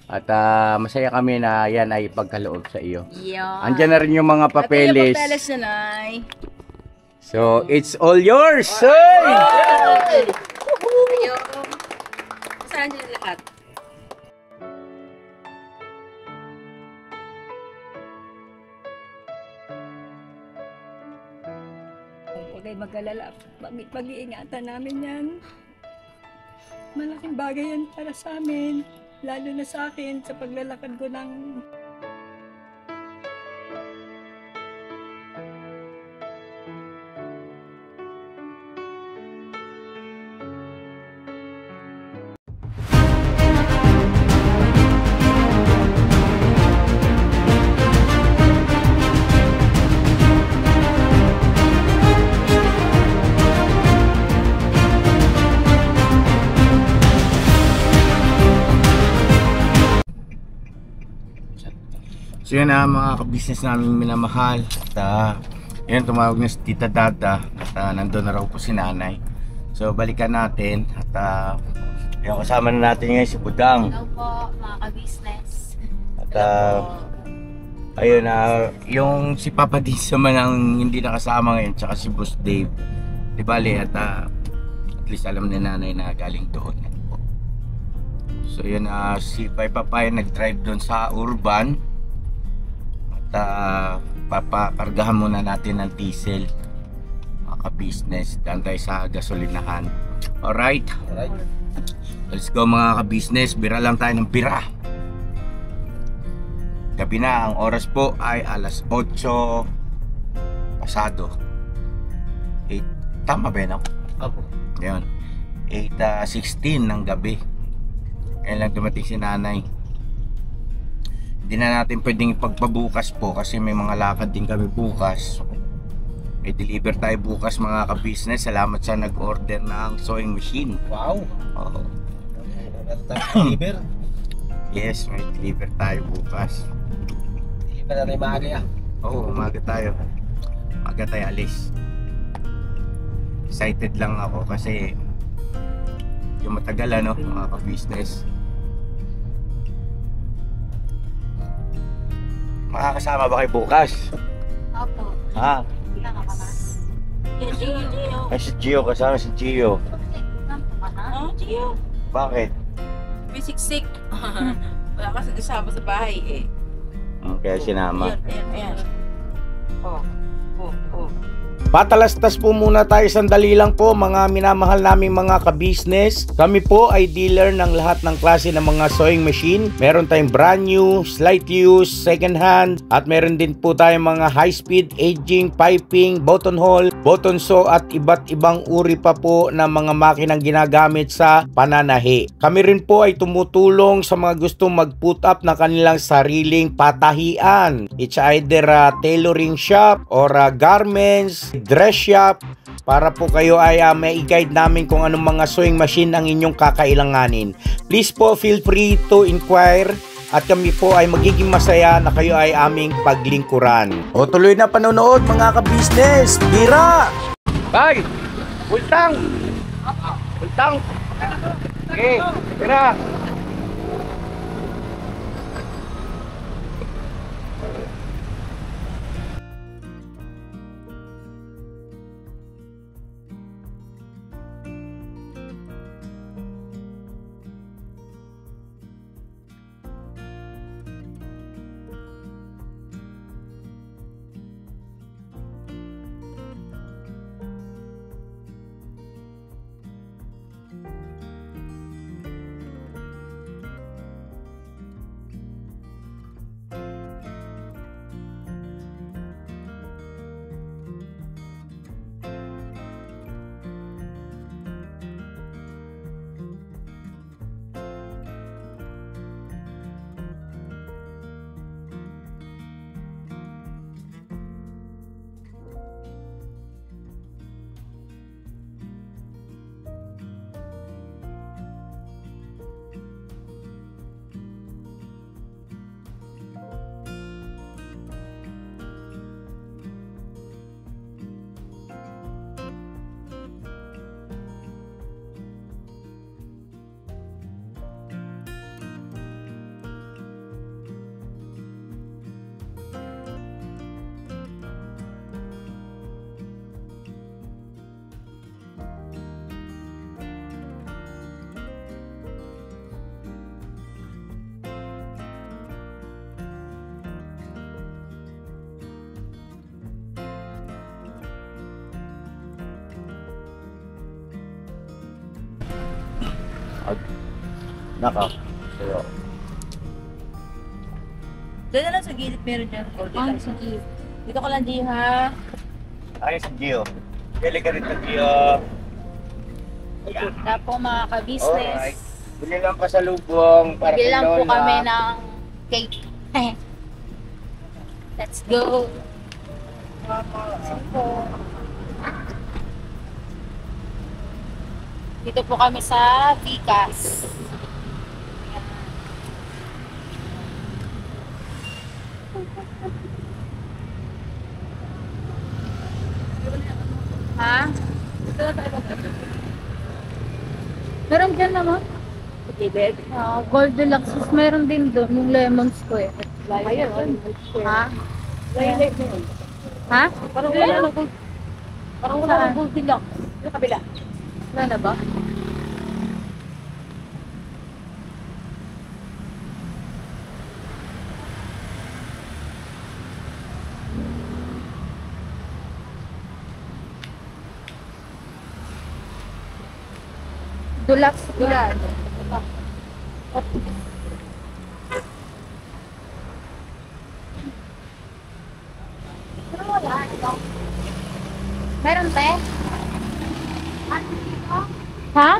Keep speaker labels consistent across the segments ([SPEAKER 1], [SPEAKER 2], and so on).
[SPEAKER 1] At masaya kami na yan ay pagkaloob sa iyo.
[SPEAKER 2] Yan.
[SPEAKER 1] Andyan na rin yung mga papeles.
[SPEAKER 2] Ito yung papeles na, Nay.
[SPEAKER 1] So, it's all yours! Soy!
[SPEAKER 2] Ayun. Saan dyan lahat?
[SPEAKER 3] Huwag kayo mag-alala. Pag-iingatan namin yan. Malaking bagay yan para sa amin. Lalo na sa akin sa paglalakad ko ng
[SPEAKER 1] So yun mga ka-business namin minamahal. At yun, tumawag na si Tita Dada. At nandun na raw po si Nanay. So balikan natin. At yung kasama na natin ngayon si Budang.
[SPEAKER 2] Hello po, mga ka-business.
[SPEAKER 1] At ayun yung si Papa Dins naman ang hindi nakasama ngayon. Tsaka si Boss Dave. Di bali at least alam ni Nanay na galing doon. So yun, si Papa nag-drive doon sa Urban. Papakargahan muna natin ng diesel mga ka-business, daan tayo sa gasolinahan. Alright, let's go mga ka-business. Bira lang tayo ng bira. Gabi na, ang oras po ay alas 8 pasado 8, tama ba yun ako? Opo. Yun, 8:16 ng gabi. Ngayon lang dumating si Nanay. Hindi na natin pwedeng ipagpabukas po kasi may mga lakad din kami bukas. May deliver tayo bukas mga ka-business. Salamat sa nag-order ng sewing machine.
[SPEAKER 4] Wow!
[SPEAKER 1] Oo.
[SPEAKER 4] Deliver?
[SPEAKER 1] Yes, may deliver tayo bukas.
[SPEAKER 4] Deliver na rin maaga yan.
[SPEAKER 1] Oo, umaga tayo. Umaga tayo alis. Excited lang ako kasi yung matagal mga ka-business. Makakasama ba kayo bukas?
[SPEAKER 2] Opo.
[SPEAKER 1] Ha?
[SPEAKER 2] Hindi ka pa na. Gio.
[SPEAKER 1] Ay si Gio, kasama si Gio.
[SPEAKER 2] Gio.
[SPEAKER 1] Bakit?
[SPEAKER 5] Bisiksik. Wala kasi kasama sa bahay eh.
[SPEAKER 1] Kaya sinama.
[SPEAKER 5] Ayan. Oh.
[SPEAKER 1] Patalastas po muna tayo sandali lang po mga minamahal naming mga ka-business. Kami po ay dealer ng lahat ng klase ng mga sewing machine. Meron tayong brand new, slight use, second hand, at meron din po tayong mga high speed, aging, piping, button hole, button sew at iba't ibang uri pa po ng mga makinang ginagamit sa pananahi. Kami rin po ay tumutulong sa mga gustong mag-put up na kanilang sariling patahian. It's either a tailoring shop or a garments, dress shop, para po kayo ay may i-guide namin kung anong mga sewing machine ang inyong kakailanganin. Please po feel free to inquire at kami po ay magiging masaya na kayo ay aming paglingkuran. O tuloy na panonood mga ka-business. Bira! Bye! Ultang! Ultang! Okay, bira! Naka. Pero,
[SPEAKER 5] Doon na lang sa gilid meron dyan.
[SPEAKER 2] Ah, sige.
[SPEAKER 5] Dito ka lang, Di, ha?
[SPEAKER 1] ayos si Gio. Pili ka rin sa Gio.
[SPEAKER 2] Ito po mga ka-business.
[SPEAKER 1] Alright. Bili lang pasalubong para kay
[SPEAKER 2] Bilang po
[SPEAKER 1] Lola.
[SPEAKER 2] kami ng cake. Let's go. Sige po. Dito po kami sa Vicas. Ha? Meron dyan naman.
[SPEAKER 5] Tibet.
[SPEAKER 2] Gold Deluxe. Meron din doon. Yung lemon square.
[SPEAKER 5] Ayun.
[SPEAKER 2] Ha?
[SPEAKER 5] Lilac na yun.
[SPEAKER 2] Ha?
[SPEAKER 5] Parang wala na gold. Parang wala
[SPEAKER 2] Saan?
[SPEAKER 5] na gold deluxe. Yung kabila.
[SPEAKER 2] Wala na ba? Deluxe. Wala. Meron te? Ha?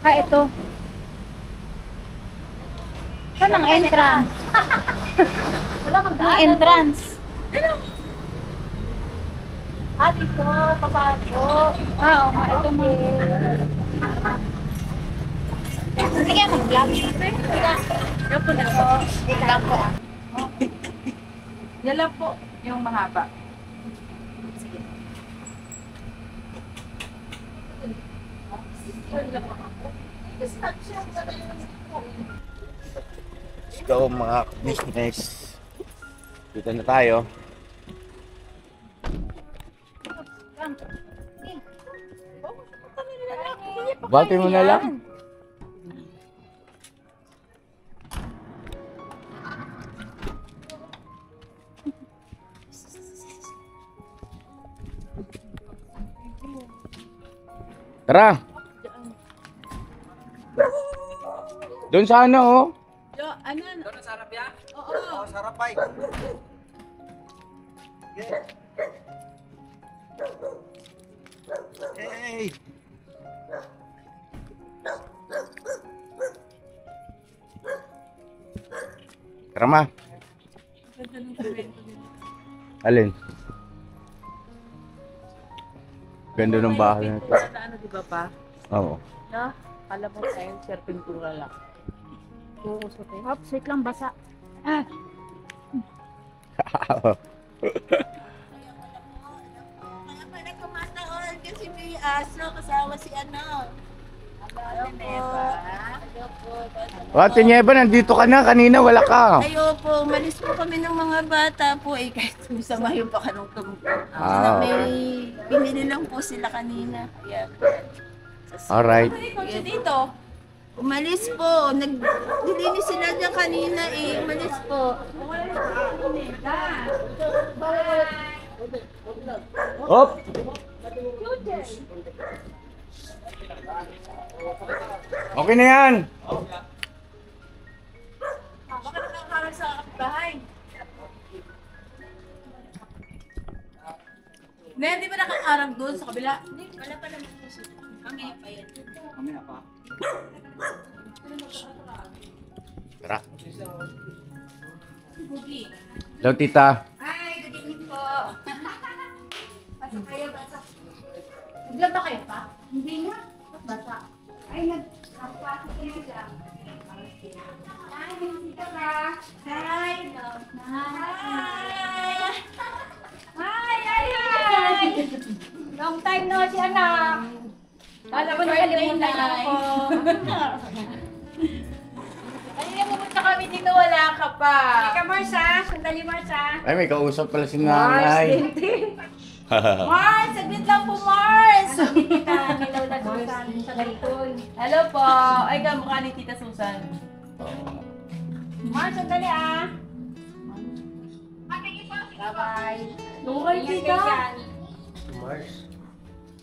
[SPEAKER 2] Ah, ito. Saan ang entrance? Wala kang ang entrance.
[SPEAKER 5] Ah, dito. Papasok.
[SPEAKER 2] Ah, oo nga. Ito mo. Sige, mag-vlog.
[SPEAKER 5] Yan po na.
[SPEAKER 2] Wait lang po.
[SPEAKER 5] Yan lang po. Yung mahaba.
[SPEAKER 1] Let's go mga business. Dito na tayo. Bati mo na lang. Tara. Doon sa ano oh.
[SPEAKER 5] Yo, ano?
[SPEAKER 4] Doon sa harap ya?
[SPEAKER 5] Oo.
[SPEAKER 4] Oo, sa harap ay. Hey!
[SPEAKER 1] Tara ma.
[SPEAKER 5] Ganda ng kwento nila.
[SPEAKER 1] Alin? Ganda ng bahay na ito.
[SPEAKER 5] Na ano, di ba pa?
[SPEAKER 1] Oo.
[SPEAKER 5] No? Kala mo tayo, sir, pintura lang. Oo, so tayo.
[SPEAKER 2] Oops, wait lang, basa.
[SPEAKER 5] Kaya pala kumataon kasi may aso kasama si ano. Hello po. Hello po.
[SPEAKER 1] Ate Nieva, nandito ka na. Kanina wala ka.
[SPEAKER 5] Ayo po, umalis po kami ng mga bata po eh kahit masama yung pakanong tumupo.
[SPEAKER 1] Ah.
[SPEAKER 5] May pinili lang po sila kanina. Kaya
[SPEAKER 1] Alright.
[SPEAKER 5] Kaya dito, umalis po. Nagdilinis sila dyan kanina eh. Umalis po.
[SPEAKER 1] Op! Okay na yan.
[SPEAKER 5] Baka nakakarap sa bahay. Nen, di ba nakakarap doon sa kabila? Hindi, wala pa naman po siya. Mamaya pa yan.
[SPEAKER 4] Mamaya pa.
[SPEAKER 1] Tara.
[SPEAKER 5] Bugi.
[SPEAKER 1] Hello, tita.
[SPEAKER 5] Hi, good evening po. Pasok kayo, pasok.
[SPEAKER 2] Naglag ba kayo pa? Hindi nga. Basa. Ay, nagpapasok kayo lang. Ay, binisita ka.
[SPEAKER 5] Hi.
[SPEAKER 2] Hi! Hi! Long time no si anak. Kala mo nakalimutan niyo ako.
[SPEAKER 5] Ay, namumunta kami dito, wala ka pa.
[SPEAKER 2] Ika, Marsa. Sandali, Marsa.
[SPEAKER 1] Ay, may kausap pala si nanay.
[SPEAKER 5] Mars, saglit lang po, Mars.
[SPEAKER 2] Kita, nilaw na Susan sa galitol.
[SPEAKER 5] Hello po. Ay, kamukha ni Tita Susan.
[SPEAKER 2] Mars, sandali ah.
[SPEAKER 5] Bye-bye.
[SPEAKER 2] Okay, tita.
[SPEAKER 4] Mars.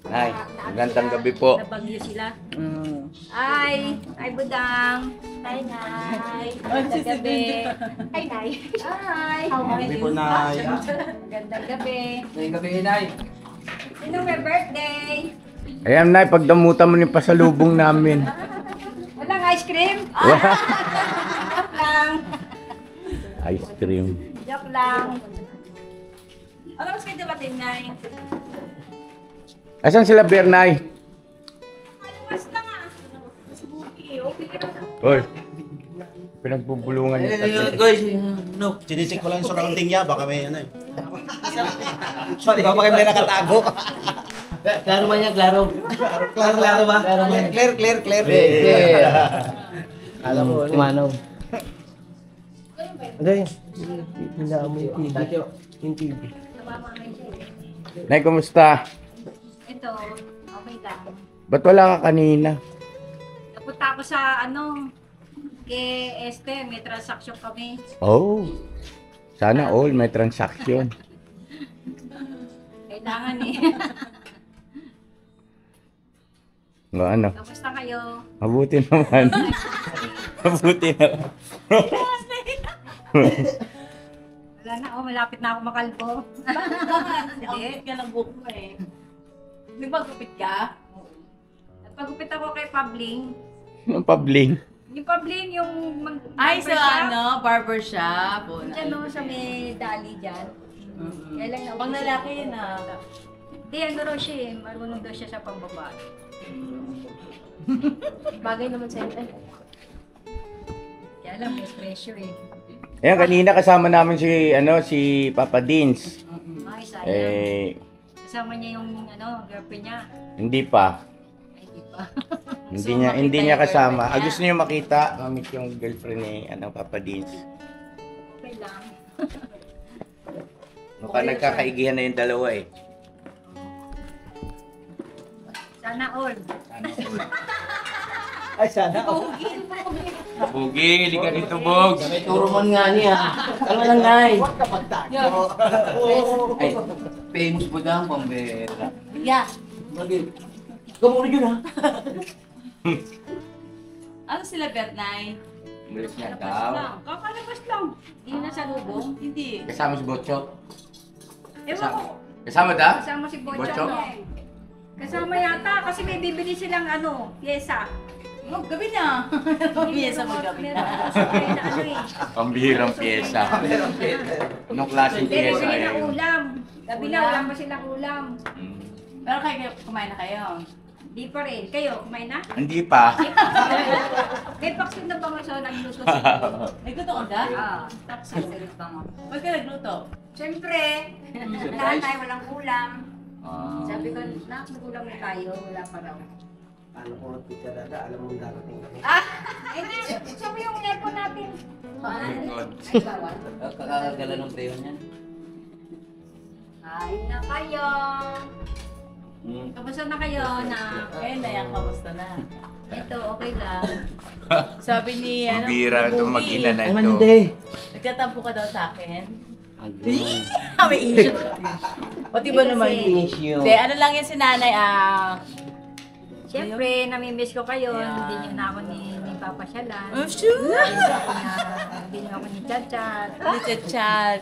[SPEAKER 1] Nay, magandang gabi po.
[SPEAKER 2] Nabagyo sila.
[SPEAKER 3] Mm.
[SPEAKER 2] Ay Budang.
[SPEAKER 5] Hi, Nay.
[SPEAKER 2] Magandang gabi. Ay, Nay. Ay.
[SPEAKER 4] Gabi po, Nay.
[SPEAKER 2] Magandang gabi.
[SPEAKER 4] Ngayong gabi, Nay.
[SPEAKER 2] Sino may birthday?
[SPEAKER 1] Ayan, Nay, pagdamutan mo yung pasalubong namin.
[SPEAKER 2] Walang ice cream? Joke lang.
[SPEAKER 1] Ice cream.
[SPEAKER 2] Joke lang.
[SPEAKER 5] Ano mas kayo dumating, Nay?
[SPEAKER 1] Asan sila, Bernay?
[SPEAKER 5] Maluwas na nga.
[SPEAKER 1] Hoy, pinagbubulungan niyo tatlo.
[SPEAKER 4] Guys, no. Sinisik ko lang yung surrounding niya. Baka may ano eh. Sorry, baka may nakatago.
[SPEAKER 6] Klaro ba niya? Klaro.
[SPEAKER 4] Klaro ba?
[SPEAKER 6] Klaro ba?
[SPEAKER 4] Clear.
[SPEAKER 6] Alam mo, kumanaw. Hindi. Hindi mo yung TV. Yung TV.
[SPEAKER 1] Nay, kumusta?
[SPEAKER 2] Ito, okay lang.
[SPEAKER 1] Ba't wala ka kanina?
[SPEAKER 2] Napunta ako sa kay Esther, may transaction kami.
[SPEAKER 1] Oh, sana all may transaction.
[SPEAKER 2] Kailangan eh.
[SPEAKER 1] No, ano?
[SPEAKER 2] Kamusta kayo?
[SPEAKER 1] Mabuti naman. Mabuti naman.
[SPEAKER 2] Wala na, malapit na ako makalbo.
[SPEAKER 5] Outfit ka ng book mo eh. Nagpagupit ka?
[SPEAKER 2] Nagpagupit ako kay Pabling.
[SPEAKER 1] Ang pabling.
[SPEAKER 2] Yung Pabling, yung
[SPEAKER 5] Ay, sa
[SPEAKER 2] barbershop.
[SPEAKER 5] barbershop. O,
[SPEAKER 2] Diyan no, sa may dali dyan. Kaya lang na.
[SPEAKER 5] Pang lalaki yun ah.
[SPEAKER 2] Hindi, ano raw siya eh. Marunong daw siya sa pambabae. Bagay naman sa iyo. Kaya lang, may pressure eh.
[SPEAKER 1] Ayan, kanina kasama namin si Papa Dins.
[SPEAKER 2] Ay, sayang. Kasama niya yung girlfriend niya.
[SPEAKER 1] Hindi pa.
[SPEAKER 2] Ay, di pa.
[SPEAKER 1] Hindi niya kasama. Gusto niyo makita, mamit yung girlfriend ni Papa Dins.
[SPEAKER 2] Okay lang.
[SPEAKER 1] Mukhang nagkakaigihan na yung dalawa eh.
[SPEAKER 2] Sana all.
[SPEAKER 4] Ay, sana.
[SPEAKER 1] Bugi, liga dito, Bogs.
[SPEAKER 6] May turo man nga niya. Ano lang, Nay?
[SPEAKER 4] Ay, famous po daw ang pambera.
[SPEAKER 5] Yeah.
[SPEAKER 6] Bakit? Kamuro yun, ha?
[SPEAKER 5] Ano sila, Bernay?
[SPEAKER 1] Bilis niya
[SPEAKER 2] Labas
[SPEAKER 1] daw.
[SPEAKER 2] lang. Kakalabas lang. Hindi na sa lubong.
[SPEAKER 5] Hindi.
[SPEAKER 1] Kasama si Bocho?
[SPEAKER 2] Ewan ko.
[SPEAKER 1] Kasama da?
[SPEAKER 2] Kasama si Bocho.
[SPEAKER 1] Bocho?
[SPEAKER 2] Kasama yata kasi may bibili silang pyesa.
[SPEAKER 5] Oh, gabi na. Piyesa mo gabi
[SPEAKER 2] Meron
[SPEAKER 5] na.
[SPEAKER 2] ako sakay na eh.
[SPEAKER 1] Pambihirang pyesa. Anong klaseng
[SPEAKER 2] Meron
[SPEAKER 1] pyesa
[SPEAKER 2] sila
[SPEAKER 1] yan?
[SPEAKER 2] ulam. Gabi na, wala pa silang ulam.
[SPEAKER 5] Pero kayo kumain na kayo.
[SPEAKER 2] Di pa rin. Kayo, kumain na?
[SPEAKER 1] Hindi pa.
[SPEAKER 2] May vaccine na ba nga siya nagluto sa
[SPEAKER 5] Nagluto ka ba?
[SPEAKER 2] tapos sasalit pa nga.
[SPEAKER 5] Ba't ka nagluto?
[SPEAKER 2] Siyempre, nanay, walang ulam.
[SPEAKER 1] Ah.
[SPEAKER 2] Sabi ko, nak, mag-ulam na tayo. Wala pa raw.
[SPEAKER 6] Ano kung nagpitsa alam mo darating kami.
[SPEAKER 2] Hindi, sabi yung aircon natin.
[SPEAKER 1] God.
[SPEAKER 2] Ay, bawal.
[SPEAKER 6] Kakagala ng tayo niyan.
[SPEAKER 2] Kain na kayo. Kamusta na kayo na?
[SPEAKER 5] Ngayon na yan, kamusta na?
[SPEAKER 2] Ito, okay lang.
[SPEAKER 5] Sabi ni,
[SPEAKER 1] Pambihira ito mag-ina na
[SPEAKER 6] Ay, man,
[SPEAKER 1] ito.
[SPEAKER 6] hindi.
[SPEAKER 5] Nagtatampo ka daw sa akin.
[SPEAKER 6] Ano?
[SPEAKER 5] May issue. Pati ba naman
[SPEAKER 2] Kasi-
[SPEAKER 5] yun?
[SPEAKER 6] Finish you.
[SPEAKER 5] Hindi, ano lang yan si nanay,
[SPEAKER 2] Siyempre, namimiss ko kayo.
[SPEAKER 5] Yeah.
[SPEAKER 2] Hindi niyo na ako ni Papa Shalan.
[SPEAKER 5] Oh, sure!
[SPEAKER 2] Hindi niyo ako ni Chat-Chat.
[SPEAKER 5] Hindi chat.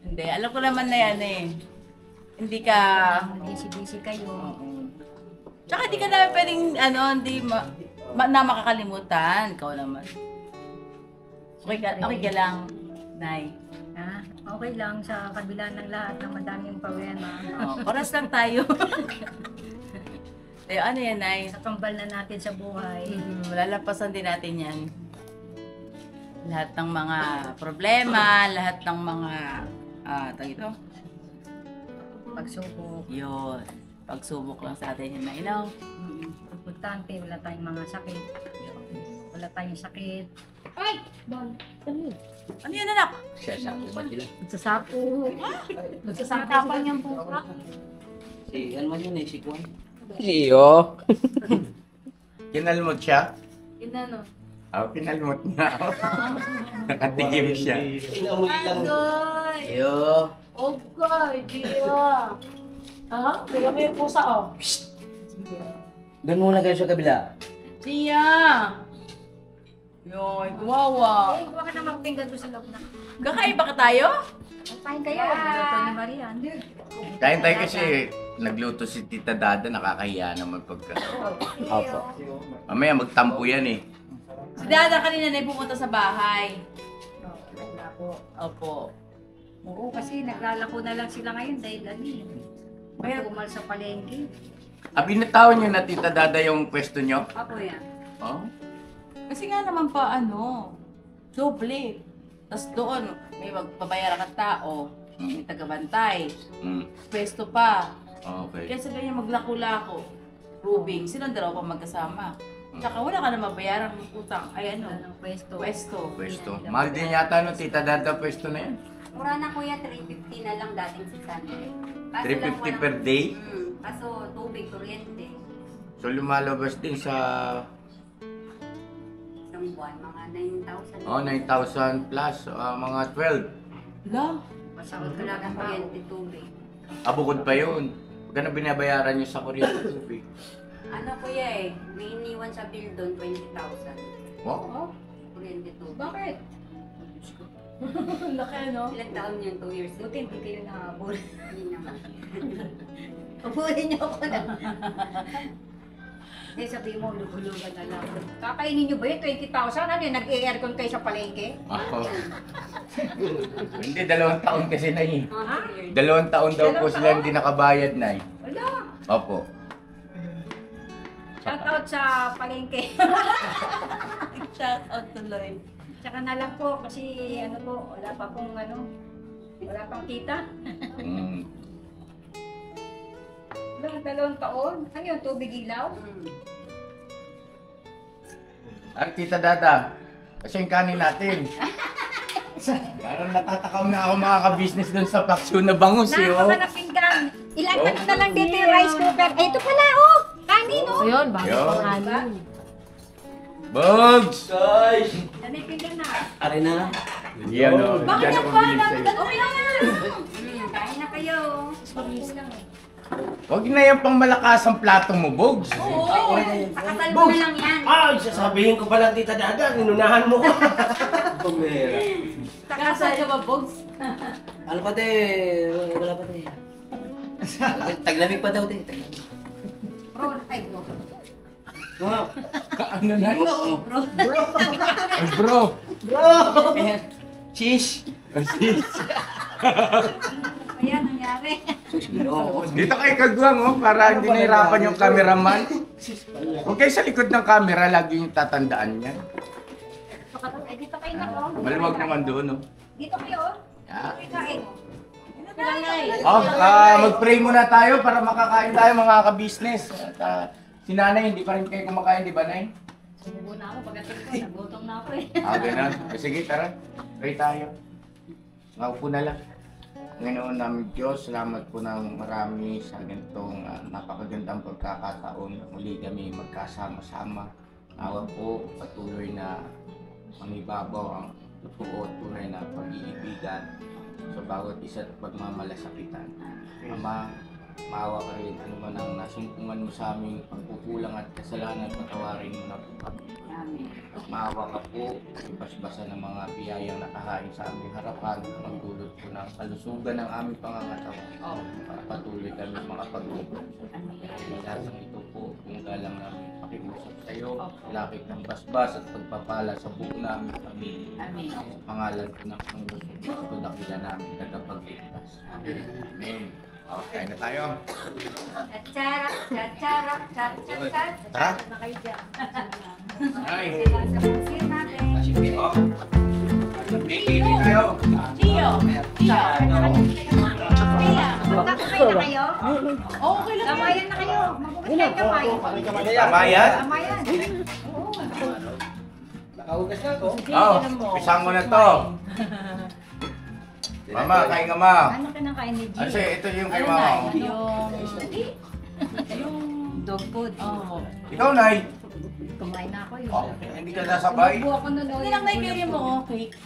[SPEAKER 5] Hindi, alam ko naman na yan eh. Hindi ka...
[SPEAKER 2] Busy-busy kayo.
[SPEAKER 5] Tsaka hindi ka namin pwedeng, hindi na makakalimutan. Ikaw naman. Okay ka lang, Nay.
[SPEAKER 2] Ha? Okay lang sa kabila ng lahat ng madaming problema.
[SPEAKER 5] Oras lang tayo. Eh, ano yan, Nay?
[SPEAKER 2] Sa kambal na natin sa buhay.
[SPEAKER 5] Lalampasan din natin yan. Lahat ng mga problema, lahat ng mga, tawag ito?
[SPEAKER 2] Pagsubok.
[SPEAKER 5] Yun. Pagsubok lang sa atin yun na ilaw.
[SPEAKER 2] Importante, wala tayong mga sakit. Wala tayong sakit. Ay! Bon.
[SPEAKER 5] Ano yan, anak?
[SPEAKER 6] Sasabi ba sila?
[SPEAKER 2] Nagsasapo. Nagsasapang niyang buka.
[SPEAKER 6] Si, ano man yun eh, si Kwan.
[SPEAKER 1] Iyo. Kinalmot siya?
[SPEAKER 2] Yun na no.
[SPEAKER 1] Kinalmot na. Nakatigim siya.
[SPEAKER 6] Inamoy lang.
[SPEAKER 2] Agoy!
[SPEAKER 6] Iyo.
[SPEAKER 2] Okay, Dio.
[SPEAKER 5] Bigyan mo yung pusa, oh.
[SPEAKER 6] Doon muna kayo sa kabila.
[SPEAKER 5] Tia! Yoy, gumawa.
[SPEAKER 2] Eh, huwag ka na magpinggan doon sa loob na.
[SPEAKER 5] Kakain ba ka tayo?
[SPEAKER 2] Kain kayo. Luto ni Marian.
[SPEAKER 1] Kain tayo kasi nagluto si Tita Dada, nakakahiya naman pagka.
[SPEAKER 6] Opo.
[SPEAKER 1] Mamaya magtampo yan eh.
[SPEAKER 5] Si Dada kanina na pumunta sa bahay.
[SPEAKER 2] Naglalako.
[SPEAKER 5] Opo.
[SPEAKER 2] Oo, kasi naglalako na lang sila ngayon dahil may umal sa palengke.
[SPEAKER 1] Binatawan niyo na Tita Dada yung pwesto niyo?
[SPEAKER 2] Ako yan.
[SPEAKER 1] Oh?
[SPEAKER 5] Kasi nga naman pa, doble. Tapos doon, may magbabayaran kang tao, may tagabantay,
[SPEAKER 1] Mm.
[SPEAKER 5] pwesto pa.
[SPEAKER 1] Okay.
[SPEAKER 5] Kaya sabi niya maglako-lako, Rubing, silang dalawa pa magkasama. Tsaka wala ka na mabayaran ng utang, ay
[SPEAKER 2] Anong pwesto?
[SPEAKER 5] pwesto.
[SPEAKER 1] Pwesto. Mahal din yata no Tita Dada pwesto na yan.
[SPEAKER 7] Mura na kuya, 350 na lang dating 600. Kaso
[SPEAKER 1] 350 per day?
[SPEAKER 7] Kaso tubig, kuryente.
[SPEAKER 1] So lumalabas din sa
[SPEAKER 7] Isang buwan, mga 9,000.
[SPEAKER 1] 9,000 plus, mga 12.
[SPEAKER 5] La,
[SPEAKER 7] Pasahod ko lang ang kuryente, tubig.
[SPEAKER 1] Bukod pa yun. Huwag ka na binabayaran niyo sa kuryente tubig.
[SPEAKER 7] Ano kuya may iniwan sa bill doon, 20,000.
[SPEAKER 1] Wow.
[SPEAKER 7] Kuryente, tubig.
[SPEAKER 2] Bakit?
[SPEAKER 5] laki no?
[SPEAKER 7] Ilang taon yun? 2 years?
[SPEAKER 2] Buti hindi kayo nahabol.
[SPEAKER 7] Hindi naman.
[SPEAKER 2] Habulin niyo ako na. Eh, sabihin mo, lugulugan na lang. Kakainin niyo ba yun? 20,000? Ano yun? Nag-aircon kayo sa palengke?
[SPEAKER 1] Ako. Hindi, 2 taon kasi na eh.
[SPEAKER 2] Ha?
[SPEAKER 1] 2 taon daw po
[SPEAKER 2] 2
[SPEAKER 1] sila hindi nakabayad na eh.
[SPEAKER 2] Wala.
[SPEAKER 1] Opo.
[SPEAKER 2] Shout out sa palengke.
[SPEAKER 5] Shout out tuloy.
[SPEAKER 2] Tsaka na lang po kasi wala pa pong wala pang kita.
[SPEAKER 1] Mm.
[SPEAKER 2] Wala, 2 taon. Ano yun? Tubig ilaw?
[SPEAKER 1] Tita Dada, kasi yung kanin natin. Parang natatakaw na ako mga ka-business dun sa paksyo na bangus eh. Oh.
[SPEAKER 2] Napaka na pinggan. Ilagay ko na lang dito yung rice cooker. Eh, ito pala, oh! Kanin, oh!
[SPEAKER 3] Ayun, bago
[SPEAKER 1] Yun.
[SPEAKER 3] pang kanin.
[SPEAKER 1] Bugs!
[SPEAKER 6] Guys!
[SPEAKER 2] Yan ay pinggan na.
[SPEAKER 6] Ari na.
[SPEAKER 1] Yan o.
[SPEAKER 5] Bakit
[SPEAKER 1] Yan
[SPEAKER 5] yan
[SPEAKER 1] ako
[SPEAKER 5] pa?
[SPEAKER 1] bilib
[SPEAKER 5] Dapat
[SPEAKER 1] sa'yo.
[SPEAKER 5] okay lang.
[SPEAKER 7] Kain na kayo.
[SPEAKER 2] Mabilis lang eh.
[SPEAKER 1] Huwag na yung pang malakas ang plato mo, Bugs.
[SPEAKER 5] Oo.
[SPEAKER 7] Pakasal mo na lang yan.
[SPEAKER 6] Sasabihin ko pala Tita Dada, ninunahan mo ko. Pumera.
[SPEAKER 5] Kasal ka ba, Bogs?
[SPEAKER 6] Ano pa te? Wala pa te. Taglamig pa daw te. Taglamig.
[SPEAKER 2] Bro, ay bro.
[SPEAKER 1] Ano na? Ay, bro.
[SPEAKER 6] Cheese!
[SPEAKER 2] Ayan, nangyari.
[SPEAKER 1] Dito kay Kagwang, oh, para hindi nahirapan yung cameraman. Huwag kayo sa likod ng camera, lagi yung tatandaan niya.
[SPEAKER 2] Eh, dito kayo na, oh.
[SPEAKER 1] Maluwag naman doon, oh.
[SPEAKER 2] Dito kayo, oh.
[SPEAKER 1] Yeah.
[SPEAKER 2] Kain.
[SPEAKER 1] Mag-pray muna tayo para makakain tayo mga ka-business. At si Nanay, hindi pa rin kayo kumakain, di ba, Nay?
[SPEAKER 2] Sumubo na ako, pagdating ko, nagutom na ako eh.
[SPEAKER 1] Ganun. Sige, tara. Pray tayo. Maupo na lang. Ngayong namin Diyos, salamat po ng marami sa ganitong napakagandang pagkakataon. Muli kami magkasama-sama. Nawa po patuloy na mangibabaw ang totoo at tunay na pag-iibigan sa bawat isa't pagmamalasakitan. Ama, maawa ka rin ano man ang nasumpungan mo sa aming pagkukulang at kasalanan, patawarin mo na po kami. Maawa ka po, ipasbasa ng mga biyayang nakahain sa aming harapan, magdulot po ng kalusugan ng aming pangangatawan. Para patuloy kami mga pag-ubod. Dahil sa ito po, kung galang namin pakiusap sa iyo, lakit ng basbas at pagpapala sa buo namin kami. Sa pangalan po ng Panginoon, ito dakila namin tagapagligtas. Amen. Okay na tayo.
[SPEAKER 2] Chacharak, chacharak, chacharak.
[SPEAKER 1] Tara.
[SPEAKER 2] Na kayo dyan.
[SPEAKER 1] Ay.
[SPEAKER 2] Sa pusin natin.
[SPEAKER 1] Oh. Pipili kayo.
[SPEAKER 5] Tio! Tio!
[SPEAKER 2] Magkakapay na kayo?
[SPEAKER 5] Okay lang.
[SPEAKER 2] Kamayan na kayo. Mabukas kayo kamay.
[SPEAKER 1] Tama yan?
[SPEAKER 2] Kamayan.
[SPEAKER 6] Nakahugas na ako.
[SPEAKER 1] Pisang mo na to. Mama, kain ka ma.
[SPEAKER 2] Ano ka nang kain ni G?
[SPEAKER 1] Kasi ito yung kay mama.
[SPEAKER 5] Yung
[SPEAKER 2] Dog food.
[SPEAKER 5] Oo.
[SPEAKER 1] Ikaw, Nay.
[SPEAKER 2] Kumain na ako yun.
[SPEAKER 1] Oh, hindi ka nasabay.
[SPEAKER 2] Bubuo ako nun.
[SPEAKER 5] Hindi lang naikirin mo, cake.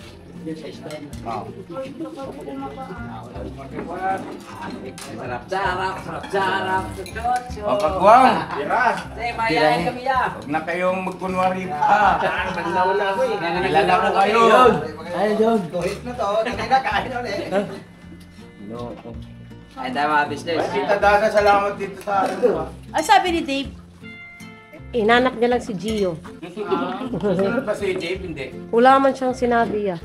[SPEAKER 6] Sarap.
[SPEAKER 1] O, kagwang!
[SPEAKER 4] Tiras!
[SPEAKER 6] Mayayain kami ya.
[SPEAKER 1] Huwag na kayong magkunwari pa. Kilala ko kayo.
[SPEAKER 6] Ay, John.
[SPEAKER 4] Kuhit na to, kanina kain ulit.
[SPEAKER 6] Ay, tayo mga business.
[SPEAKER 1] Ay, Tita Dada, salamat dito sa akin.
[SPEAKER 5] Ay, sabi ni Dave.
[SPEAKER 8] Inanak niya lang si Gio.
[SPEAKER 1] Sino pa si Dave? Hindi.
[SPEAKER 8] Wala man siyang sinabi ah.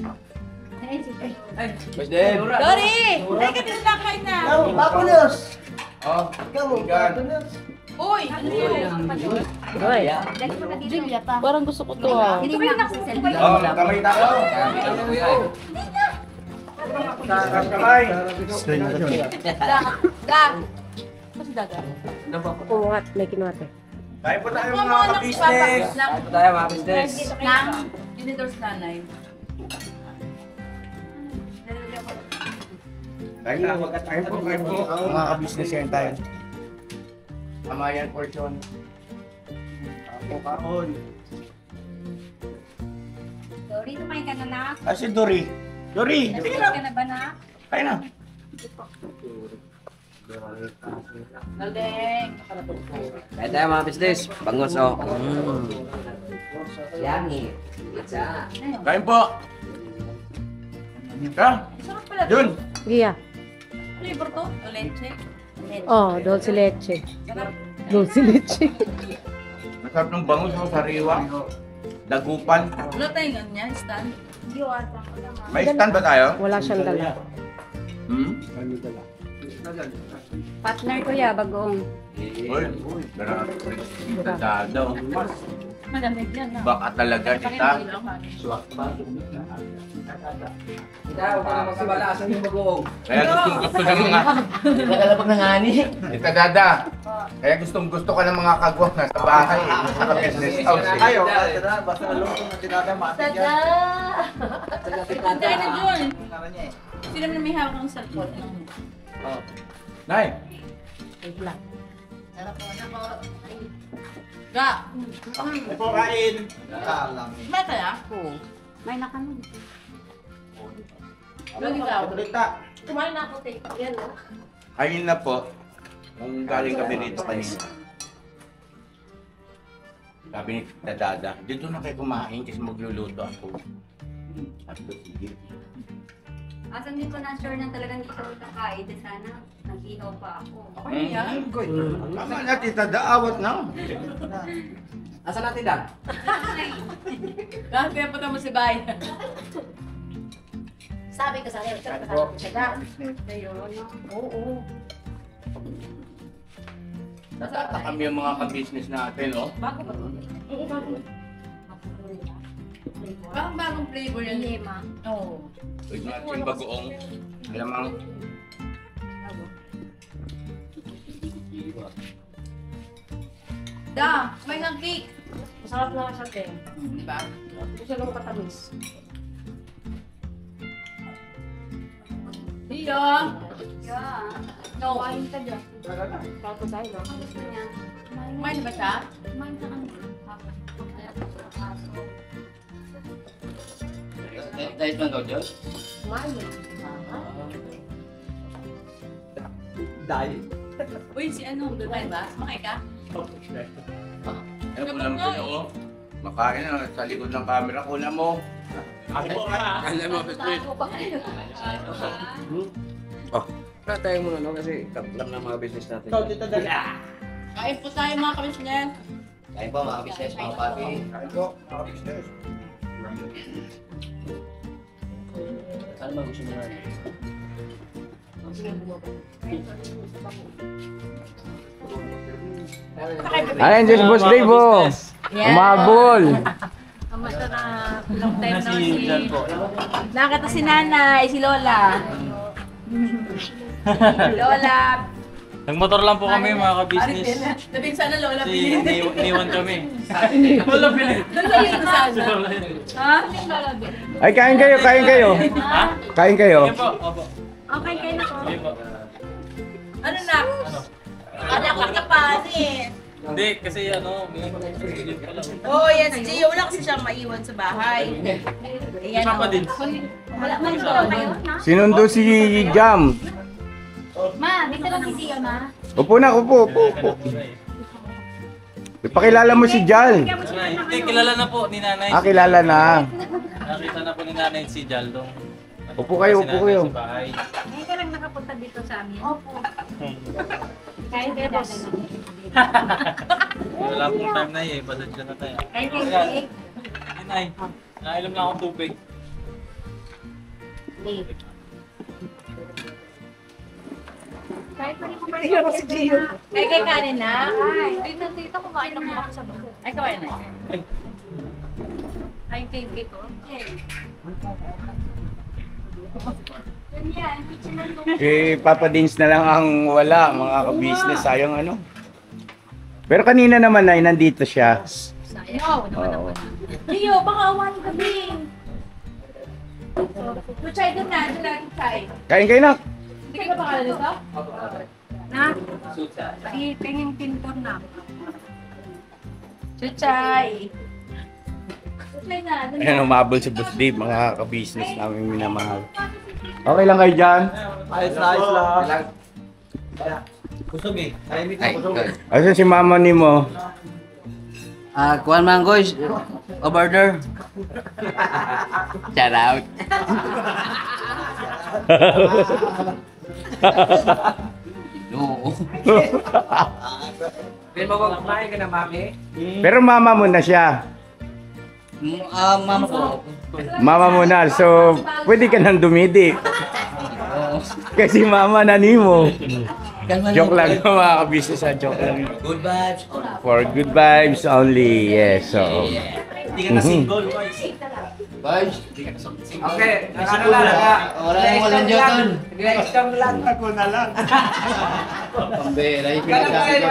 [SPEAKER 1] Mas Dave.
[SPEAKER 5] Dory! Ay, ka tinatakain na.
[SPEAKER 4] Papulos!
[SPEAKER 1] Oh,
[SPEAKER 4] Ikaw mo,
[SPEAKER 1] Gan.
[SPEAKER 4] papulos!
[SPEAKER 5] Uy, ano yun?
[SPEAKER 8] Ay,
[SPEAKER 5] Parang gusto ko to ah.
[SPEAKER 1] Oh, kamay tayo. Kamay.
[SPEAKER 5] Da. Kasi daga.
[SPEAKER 8] kumungat, may kinuhat eh.
[SPEAKER 1] Tayo po tayo mga ka-business.
[SPEAKER 6] Ito tayo mga business.
[SPEAKER 5] Nang, Unidors nanay.
[SPEAKER 1] Tayo po. Mga ka-business yan tayo. Kamayan portion. Kaon.
[SPEAKER 7] Sorry, kumain ka na na.
[SPEAKER 1] Ah, si Dory. Dory, sige
[SPEAKER 7] Kumain
[SPEAKER 1] na.
[SPEAKER 7] ka na ba na?
[SPEAKER 1] Kaya na.
[SPEAKER 5] Naldeng.
[SPEAKER 6] Kaya tayo mga business. Bangus oh. Yummy. Pizza.
[SPEAKER 1] Kain po. Ha?
[SPEAKER 5] Sarap pala.
[SPEAKER 1] Yun.
[SPEAKER 8] Gia.
[SPEAKER 5] Flavor to? O leche?
[SPEAKER 8] Oh, dulce leche. Dulce leche.
[SPEAKER 1] Masarap ng bangus mo, sariwa. Dagupan.
[SPEAKER 5] Wala tayong ganyan, stand.
[SPEAKER 1] May stand ba tayo?
[SPEAKER 8] Wala siyang dala.
[SPEAKER 1] Hmm?
[SPEAKER 7] Partner ko ya, bagoong.
[SPEAKER 1] Uy, grabe. Tita Dada.
[SPEAKER 5] Malamig yan ah.
[SPEAKER 1] Baka talaga, tita.
[SPEAKER 6] Kita, huwag ka na magsabalasan yung bagoong.
[SPEAKER 1] Kaya gusto ng mga...
[SPEAKER 6] Nakalapag ng ani.
[SPEAKER 1] Tita Dada. Kaya gusto ka ng mga kagwang na sa bahay. Sa business house. Eh.
[SPEAKER 4] Ayaw, basta nalungkot na tinatamatik yan.
[SPEAKER 5] Hindi na Jun.
[SPEAKER 4] Ano niya eh.
[SPEAKER 5] Sino naman may hawak ng cellphone?
[SPEAKER 1] Nay.
[SPEAKER 5] Ga.
[SPEAKER 4] Ay po, kain! Kalang.
[SPEAKER 5] May kaya?
[SPEAKER 7] May nakanong.
[SPEAKER 5] Lagi daw.
[SPEAKER 4] Rita.
[SPEAKER 5] Kumain na ako, take. Yan o.
[SPEAKER 1] Kain na po. Nung galing kami dito kanina. Sabi ni Tita Dada, dito na kayo kumain kasi magluluto ako. Sabi ko, sige.
[SPEAKER 7] Asan din ko na sure na talagang dito ako kakain. Di sana, nag-ihaw pa ako.
[SPEAKER 5] Okay yan.
[SPEAKER 1] Tama na, Tita Daawat na.
[SPEAKER 6] Asan natin Dan?
[SPEAKER 5] Dahil kaya pa mo si Bay.
[SPEAKER 2] Sabi ko sa akin, sarap na siya. Oo.
[SPEAKER 1] Natata kami yung mga ka-business natin, oh.
[SPEAKER 5] Bago ba ito? Oo, bago. Parang bagong flavor yan.
[SPEAKER 7] Lima.
[SPEAKER 5] Oo.
[SPEAKER 1] Wait na natin yung bagoong. Alamang.
[SPEAKER 5] Da, may ng cake.
[SPEAKER 8] Masarap na siya, te.
[SPEAKER 5] Di ba?
[SPEAKER 8] Hindi siya lang katamis.
[SPEAKER 5] Iyo.
[SPEAKER 7] Yeah.
[SPEAKER 5] No.
[SPEAKER 8] Kain ka dyan. Kato tayo, no?
[SPEAKER 7] Gusto niya.
[SPEAKER 5] Kumain ba siya?
[SPEAKER 7] Kumain ka kami.
[SPEAKER 6] Dahil man daw, Diyos?
[SPEAKER 8] Kumain mo.
[SPEAKER 4] Dahil.
[SPEAKER 5] Uy, si ano, Dubai ba? Sumakay ka?
[SPEAKER 1] Ano po lang sa'yo, oh. Makain na sa likod ng camera. Kuna mo. Kala mo, Petrit.
[SPEAKER 6] Wala tayo muna, no? Kasi lang ng mga business natin.
[SPEAKER 4] Ikaw, Tita Dada.
[SPEAKER 5] Kain po tayo mga kabisnes.
[SPEAKER 6] Kain po mga business, mga papi.
[SPEAKER 1] Kain po, mga business.
[SPEAKER 6] Ano ba gusto mo na?
[SPEAKER 9] Ayan, Diyos Boss Dave, umabol.
[SPEAKER 5] Kamusta na long time no si... Nakita si nanay, si Lola. Lola.
[SPEAKER 10] Nagmotor lang po kami mga ka-business.
[SPEAKER 5] Sabihin sana Lola
[SPEAKER 10] Si
[SPEAKER 5] bilhin.
[SPEAKER 10] Niwan kami. Wala bilhin.
[SPEAKER 5] Lola bilhin sana. Ha? Lola bilhin.
[SPEAKER 9] Ay, kain kayo.
[SPEAKER 5] Ha?
[SPEAKER 9] Kain kayo.
[SPEAKER 10] Sige po, opo.
[SPEAKER 7] Okay, kayo na po.
[SPEAKER 10] Sige po.
[SPEAKER 5] Ano na? Ano ko ka pa eh.
[SPEAKER 10] Hindi, kasi may schedule pa lang.
[SPEAKER 5] Oh, yes, Gio. Wala kasi siyang maiwan sa bahay. Ayan,
[SPEAKER 10] Isa pa din.
[SPEAKER 2] Wala man po kayo, na?
[SPEAKER 1] Sinundo si Jam.
[SPEAKER 2] Ma, dito lang si Tia, ma.
[SPEAKER 1] Upo na, upo. Ipakilala mo si Jal.
[SPEAKER 10] Nanay, hindi, kilala na po ni nanay.
[SPEAKER 1] Kilala na.
[SPEAKER 10] Nakita na po ni nanay si Jaldo.
[SPEAKER 1] Upo kayo.
[SPEAKER 10] Sa bahay.
[SPEAKER 7] Ngayon ka lang nakapunta dito sa amin.
[SPEAKER 2] Opo.
[SPEAKER 7] Kahit ka boss.
[SPEAKER 10] Wala pong time na eh. Pasensya na tayo.
[SPEAKER 7] Kahit kayo.
[SPEAKER 10] Nay, nailam na akong tubig.
[SPEAKER 2] Kahit pa rin ko si Gio.
[SPEAKER 5] Kay kanin na.
[SPEAKER 2] Ay, dito kumain lang ako sa bago.
[SPEAKER 5] Ay, kawain na.
[SPEAKER 2] Ay, favorite ko.
[SPEAKER 1] Papa Dins na lang ang wala, mga ka-business. Sayang ano. Pero kanina naman ay nandito siya.
[SPEAKER 2] Sayang.
[SPEAKER 1] Oo.
[SPEAKER 5] Gio, baka awan gabi. Luchay doon na. Doon lagi tayo.
[SPEAKER 1] Kain kayo na.
[SPEAKER 5] Hindi ka ba pangalan nito?
[SPEAKER 7] Na? Tingin pintor na.
[SPEAKER 5] Chuchay. Chuchay na. Doon na.
[SPEAKER 1] Ayan, umabol si Boss Dave, mga ka-business namin minamahal. Okay lang kayo dyan?
[SPEAKER 4] Ayos lang. Kusog eh. Tahimik na kusog.
[SPEAKER 1] Asan si mama ni mo?
[SPEAKER 6] Kuan Mangoy, order. Shout out. No.
[SPEAKER 1] Pero mama mo na siya.
[SPEAKER 6] Mama ko.
[SPEAKER 1] Mama mo na, so pwede ka nang dumidi. Kasi mama na ni mo. Joke lang mga ka-business, joke lang.
[SPEAKER 6] Good vibes.
[SPEAKER 1] For good vibes only, yes. So,
[SPEAKER 4] Hindi ka na single, boys.
[SPEAKER 6] Vibes.
[SPEAKER 9] Okay, nakakala.
[SPEAKER 6] Walang joke.
[SPEAKER 9] Extra lang. Ako na lang.
[SPEAKER 6] Pambera yung
[SPEAKER 9] Ganun pa rin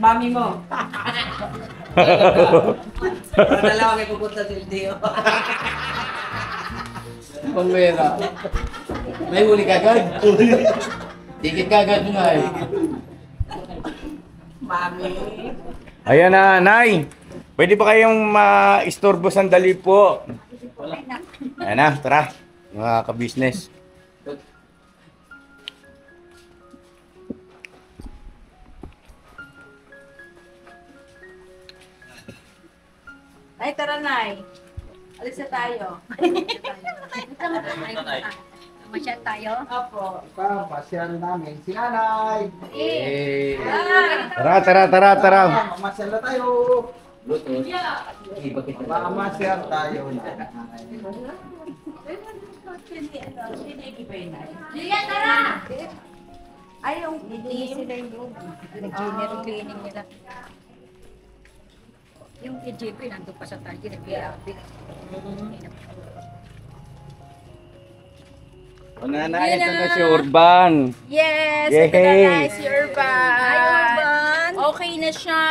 [SPEAKER 9] mami mo.
[SPEAKER 6] Wala lang may pupunta sa LTO. Pambera. May huli kagad. Tikit kagad mo nga eh.
[SPEAKER 9] Mami.
[SPEAKER 1] ayan na, Nay. Pwede ba kayong ma-istorbo sandali po? Ayan na, tara. Mga ka-business.
[SPEAKER 5] Ay, tara, Nay. Alis na tayo.
[SPEAKER 7] Masyal tayo.
[SPEAKER 5] Opo.
[SPEAKER 9] Pasyal namin si nanay.
[SPEAKER 1] Tara.
[SPEAKER 9] Mamasyal na tayo. Mamasyal tayo.
[SPEAKER 2] Liya, tara!
[SPEAKER 5] Ay, yung
[SPEAKER 7] Hindi sila yung nag-junior cleaning nila. Yung EJP nandun pa sa tanki, nag-BRB.
[SPEAKER 1] O nanay, ito na si Urban.
[SPEAKER 5] Yes,
[SPEAKER 1] Yay!
[SPEAKER 5] ito na guys, si Urban.
[SPEAKER 7] Hi, Urban!
[SPEAKER 5] Okay na siya.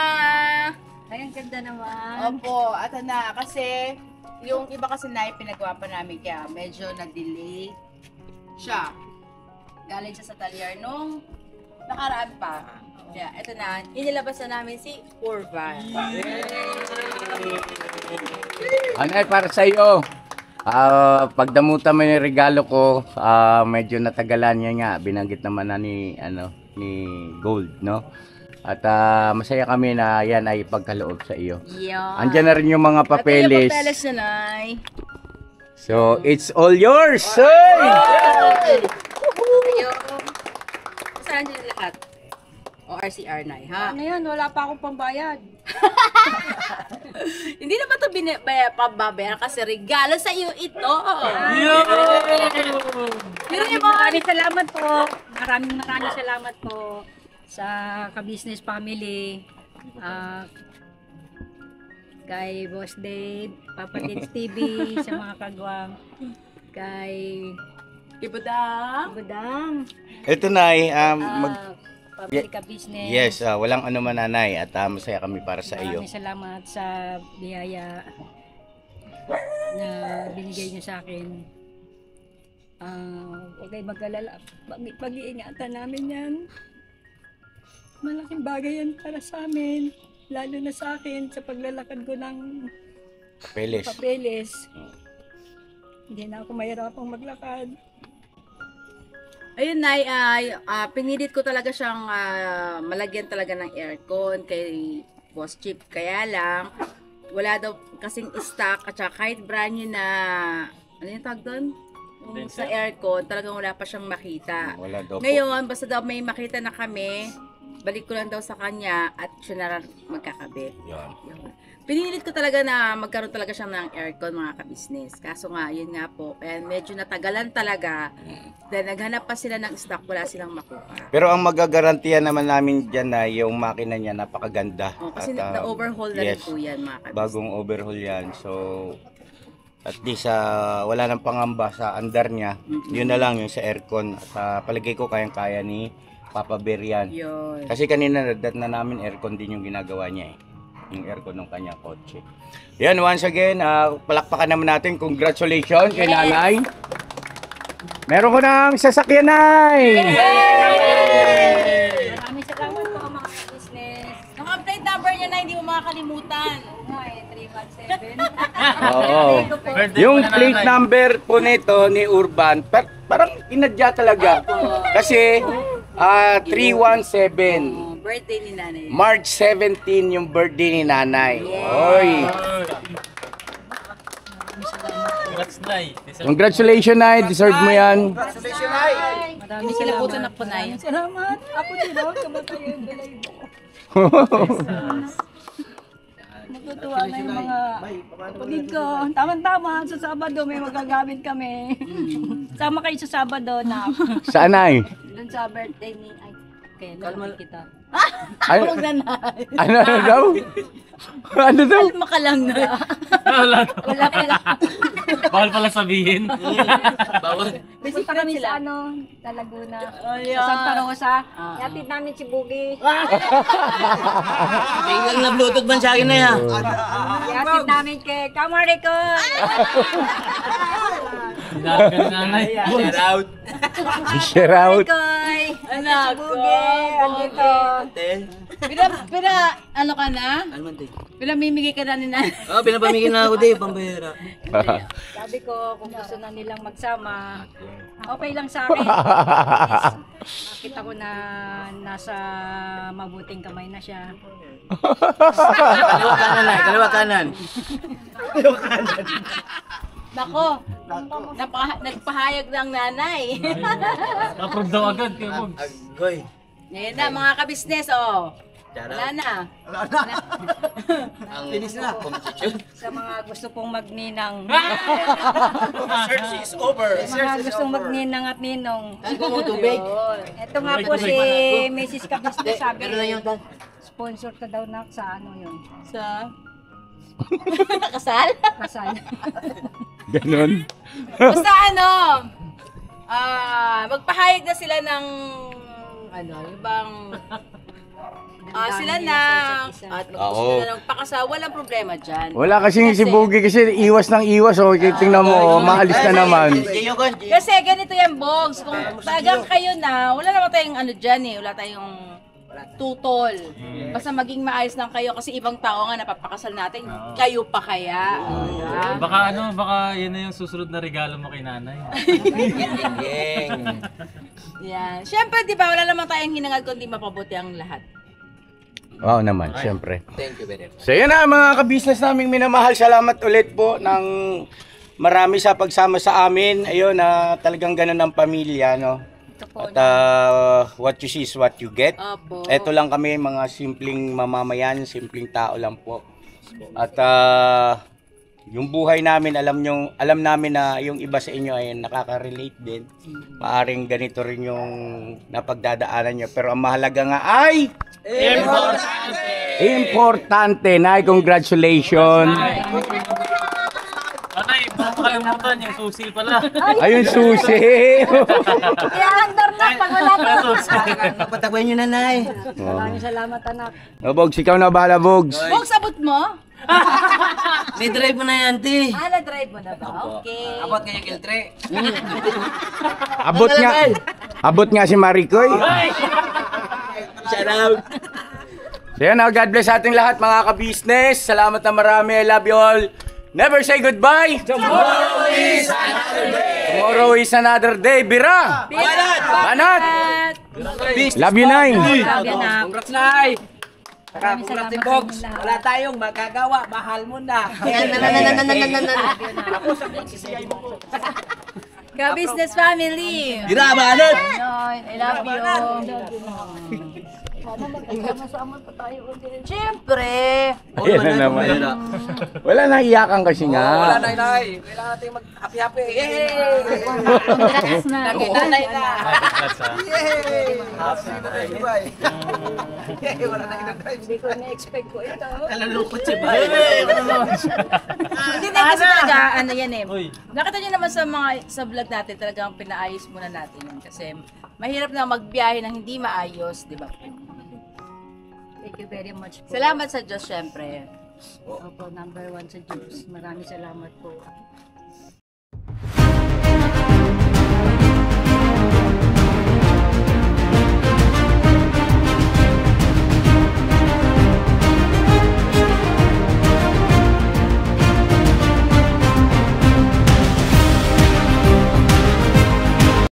[SPEAKER 7] Ay, ang ganda naman.
[SPEAKER 5] Opo, ato na. Kasi, yung iba kasi na pinagawa pa namin kaya medyo na-delay siya. Galing siya sa talyer nung nakaraan pa. Yeah, ito na. Inilabas na namin si Urban.
[SPEAKER 1] Anay, para sa iyo. Pagdamutan mo yung regalo ko, medyo natagalan niya nga. Binanggit naman na ni Gold, no? At masaya kami na yan ay pagkaloob sa iyo.
[SPEAKER 5] Yeah.
[SPEAKER 1] Andiyan na rin yung mga papeles.
[SPEAKER 5] Ito yung papeles na, Nay.
[SPEAKER 1] So, it's all yours! Hey!
[SPEAKER 5] Ayun. Saan dyan lahat? O RCR, Nay, ha?
[SPEAKER 7] Ano yan? Wala pa akong pambayad.
[SPEAKER 5] Hindi na ba ito pababayaran kasi regalo sa iyo ito?
[SPEAKER 7] Maraming salamat po. Maraming salamat po sa ka-business family. Kay Boss Dave, Papa Dave TV, sa mga kagwang. Kay Budang.
[SPEAKER 1] Ito na
[SPEAKER 7] Public business.
[SPEAKER 1] Yes, walang anuman nanay at masaya kami para sa iyo.
[SPEAKER 7] Maraming salamat sa biyaya na binigay niyo sa akin. Okay, mag-alala. Pag-iingatan namin yan.
[SPEAKER 3] Malaking bagay yan para sa amin. Lalo na sa akin sa paglalakad ko ng
[SPEAKER 1] Papeles.
[SPEAKER 3] papeles. Hindi na ako mahirapang maglakad.
[SPEAKER 5] Ayun, Nay, pinilit ko talaga siyang malagyan talaga ng aircon kay Boss Chip. Kaya lang, wala daw kasing stock at saka kahit brand new na, ano yung tag doon? Yung sa aircon, talagang wala pa siyang makita.
[SPEAKER 1] Wala daw po.
[SPEAKER 5] Ngayon, basta daw may makita na kami, balik ko lang daw sa kanya at siya na lang magkakabit.
[SPEAKER 1] Yan.
[SPEAKER 5] Yun. Pinilit ko talaga na magkaroon talaga siya ng aircon, mga ka-business. Kaso nga, yun nga po, kaya medyo natagalan talaga. Dahil naghanap pa sila ng stock, wala silang makuha.
[SPEAKER 1] Pero ang magagarantiya naman namin dyan na yung makina niya napakaganda.
[SPEAKER 5] Oh, kasi
[SPEAKER 1] At,
[SPEAKER 5] na-overhaul na rin
[SPEAKER 1] yes,
[SPEAKER 5] po yan, mga ka-business.
[SPEAKER 1] bagong overhaul yan. So, at least wala nang pangamba sa andar niya. Yun na lang yung sa aircon. Sa palagay ko kayang-kaya ni Papa Bear yan.
[SPEAKER 5] Yun.
[SPEAKER 1] Kasi kanina nadat na namin aircon din yung ginagawa niya eh. Yung aircon ng kanyang kotse. Yan, once again, palakpakan naman natin. Congratulations kay Nanay. Meron ko ng sasakyan, Nay!
[SPEAKER 7] Maraming salamat po mga business.
[SPEAKER 5] Ang update number niya na hindi mo makakalimutan.
[SPEAKER 7] 317.
[SPEAKER 1] Oo. Yung plate number po nito ni Urban, parang inadya talaga. Kasi 317.
[SPEAKER 5] Birthday ni nanay.
[SPEAKER 1] March 17 yung birthday ni Nanay. Oy.
[SPEAKER 10] Congrats, Nay.
[SPEAKER 1] Congratulations, Nay. Deserve mo yan.
[SPEAKER 5] Marami sila po anak po na yun.
[SPEAKER 3] Salamat. Ako din ako. Kamatayin balay ko. Natutuwa na yung mga kapatid ko. Tama-tama. Sa Sabado may magagamit kami. Sama kayo sa Sabado na.
[SPEAKER 1] Saan, Nay?
[SPEAKER 7] Doon sa birthday ni... Ay, kaya naman kita.
[SPEAKER 1] Ano,
[SPEAKER 5] Huwag na na.
[SPEAKER 1] ano daw? Ano daw?
[SPEAKER 5] Kalma ka lang na.
[SPEAKER 10] Wala.
[SPEAKER 7] Wala pala.
[SPEAKER 10] Bawal pala sabihin.
[SPEAKER 7] Bisita kami sa sa Laguna.
[SPEAKER 5] Ayan.
[SPEAKER 7] Sa Santa Rosa. Yatid namin si Bugi.
[SPEAKER 6] Biglang na-bluetooth man sa akin na yan.
[SPEAKER 7] Yatid namin kay Kamariko.
[SPEAKER 10] Dami ka ni Nanay.
[SPEAKER 6] Shout out.
[SPEAKER 1] Share out.
[SPEAKER 7] Koy.
[SPEAKER 5] Anak ko.
[SPEAKER 7] Andito.
[SPEAKER 5] Ano ka na?
[SPEAKER 6] Ano man, te?
[SPEAKER 5] Pinamimigay ka na ni nanay.
[SPEAKER 6] Oh, pinapamigin na ako, te. Pambihira.
[SPEAKER 7] Sabi ko, kung gusto na nilang magsama, okay lang sa akin. Nakita ko na nasa mabuting kamay na siya.
[SPEAKER 6] Kaliwa kanan, Nay. Kaliwa kanan.
[SPEAKER 5] Nako, nagpahayag ng nanay.
[SPEAKER 10] Approve daw agad kay Bogs.
[SPEAKER 6] Goy.
[SPEAKER 5] Ngayon na mga kabisnes, oh. Wala na.
[SPEAKER 6] Ang finish na.
[SPEAKER 3] Sa mga gusto pong magninang.
[SPEAKER 6] Search is over.
[SPEAKER 3] Sa mga gustong magninang at ninong.
[SPEAKER 6] Ano mo tubig?
[SPEAKER 3] Ito nga po si Mrs. Kabisnes sabi.
[SPEAKER 6] Pero na yung tan.
[SPEAKER 3] Sponsor ka daw na sa ano yun.
[SPEAKER 5] Sa kasal?
[SPEAKER 3] Kasal.
[SPEAKER 1] Ganon.
[SPEAKER 5] Basta ano, magpahayag na sila ng yung bang sila na at magpuso na ng pakasal, walang problema dyan.
[SPEAKER 1] Wala kasing si Boogie kasi iwas ng iwas. Oh, tingnan mo, maalis na naman.
[SPEAKER 5] Kasi ganito yan, Bogs. Kung tagang kayo na, wala naman tayong ano dyan eh. Wala tayong tutol. Basta maging maayos lang kayo kasi ibang tao nga napapakasal natin. Kayo pa kaya.
[SPEAKER 10] Baka yun na yung susunod na regalo mo kay Nanay.
[SPEAKER 5] Yan. Siyempre, di ba, wala naman tayong hinangad kundi mapabuti ang lahat.
[SPEAKER 1] Wow naman, syempre.
[SPEAKER 6] Thank you very much.
[SPEAKER 1] So yun na mga kabisnes naming minamahal. Salamat ulit po ng marami sa pagsama sa amin. Ayun, talagang ganun ang pamilya, no? At what you see is what you get.
[SPEAKER 5] Opo.
[SPEAKER 1] Ito lang kami, mga simpleng mamamayan, simpleng tao lang po. At yung buhay namin, alam namin na yung iba sa inyo ay nakaka-relate din. Maaring ganito rin yung napagdadaanan nyo. Pero ang mahalaga nga ay importante. Nay, congratulations.
[SPEAKER 10] Nanay, makakalimutan yung susi pala.
[SPEAKER 1] Ayun, susi.
[SPEAKER 7] Iandar na pag wala pa.
[SPEAKER 6] Napatakwin nyo, Nanay.
[SPEAKER 3] Maraming salamat anak.
[SPEAKER 1] Bogs, ikaw na bahala, Bogs.
[SPEAKER 5] Bogs, abot mo?
[SPEAKER 6] May drive mo na yan, te.
[SPEAKER 5] Na-drive mo na ba? Okay.
[SPEAKER 6] Abot kayo, Kiltre.
[SPEAKER 1] Abot nga si Maricoy.
[SPEAKER 6] Shout out.
[SPEAKER 1] So yan, God bless ating lahat mga ka-business. Salamat na marami. I love you all. Never say goodbye. Tomorrow is another day. Bira! Banat! Love you, Nay.
[SPEAKER 7] Love you, Nak.
[SPEAKER 9] Congrats, Nay!
[SPEAKER 7] Maraming
[SPEAKER 9] Congrats,
[SPEAKER 7] salamat
[SPEAKER 9] Box!
[SPEAKER 7] sa inyong lahat.
[SPEAKER 9] Wala tayong magagawa. Mahal mo na.
[SPEAKER 5] Ka-business family!
[SPEAKER 6] Gira, banat!
[SPEAKER 5] Noy, I love you.
[SPEAKER 7] Magkakasama pa tayo ulit.
[SPEAKER 5] Siyempre!
[SPEAKER 1] Ayan na naman. Wala na iyakan kasi
[SPEAKER 9] Wala,
[SPEAKER 1] nga.
[SPEAKER 9] Nay, Nay. Kailangan natin mag-happy-happy. Yay!
[SPEAKER 7] Congrats na.
[SPEAKER 9] Nakita-nay na.
[SPEAKER 10] Congrats, ha.
[SPEAKER 9] Yay! Happy na tayo, Bay. Yay! Wala na inatay.
[SPEAKER 7] Hindi ko na-expect ko ito.
[SPEAKER 6] Nalulungkot si Bay.
[SPEAKER 5] Hindi na kasi talaga, ano yan eh.
[SPEAKER 10] Uy.
[SPEAKER 5] Nakita nyo naman sa vlog natin, talagang pinaayos muna natin yan. Kasi mahirap na magbiyahe ng hindi maayos, di ba?
[SPEAKER 7] Thank you very much po.
[SPEAKER 5] Salamat sa Diyos, syempre.
[SPEAKER 7] Opo, number 1 sa Diyos. Maraming salamat po.